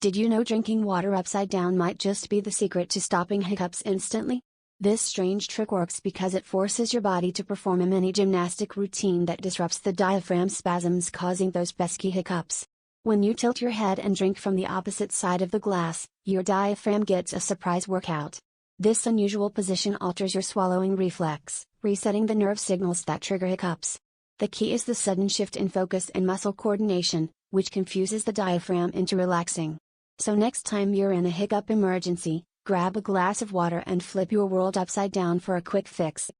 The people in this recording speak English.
Did you know drinking water upside down might just be the secret to stopping hiccups instantly? This strange trick works because it forces your body to perform a mini gymnastic routine that disrupts the diaphragm spasms causing those pesky hiccups. When you tilt your head and drink from the opposite side of the glass, your diaphragm gets a surprise workout. This unusual position alters your swallowing reflex, resetting the nerve signals that trigger hiccups. The key is the sudden shift in focus and muscle coordination, which confuses the diaphragm into relaxing. So next time you're in a hiccup emergency, grab a glass of water and flip your world upside down for a quick fix.